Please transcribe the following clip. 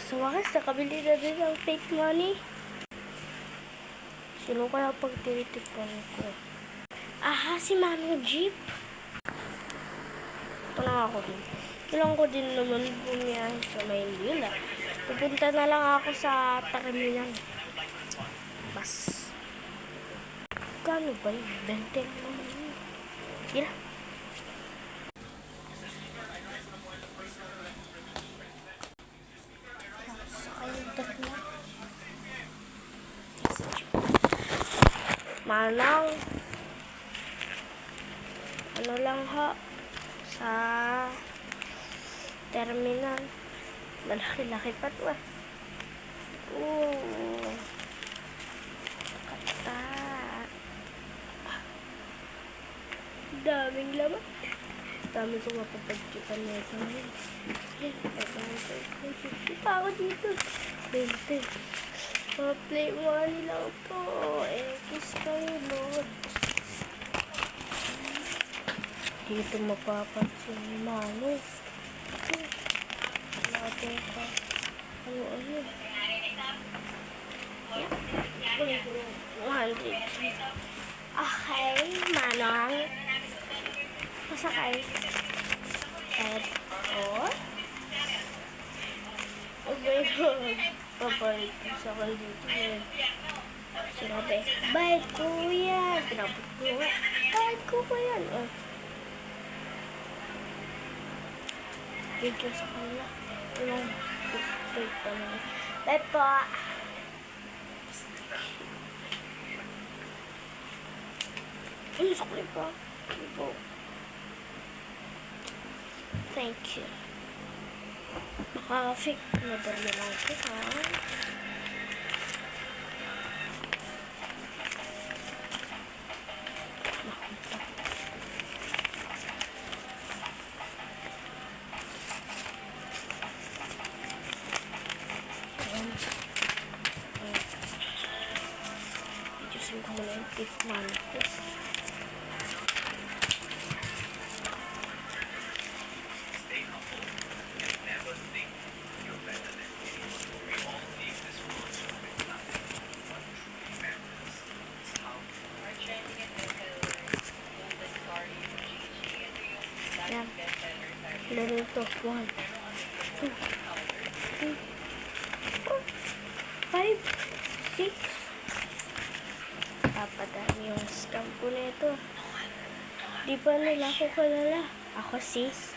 Sa wakas, nakabili na din ng fake money. Sino kaya pag tinitikpan ko? Aha, si Manong Jeep. Ito na ako din. Kailangan ko din naman bumiyahe sa Maynila. Pupunta na lang ako sa terminal. Bas. Kano ba yun? 20 naman yun. Gila. Manang. Ano lang ho? Sa terminal. Malaki-laki pa to ah. Kata. Daming laman. Dami kong mapapagkipan na ito. Pa ako dito. 20. Play money lang po. Kiss kayo, Lord. Dito mapapansin ni Mano. Natin ka. Ano? 100. Okay, Manong. Masakay. Oh my God. Babalik sa akin dito. Sinabi, bye kuya. Pinapot ko nga. Bye kuya. Thank you sa kanila. Ilang break pa naman. Bye po. Ay, sakli pa. Thank you. Baka fake na dali lang ko ha. Ijusin ko muna yung tip man ko. Yan. Laro ito. 1, 2, 3, 4, 5, 6. Papadami yung scam ko nito. Di ba nila ako kalala? Ako sis.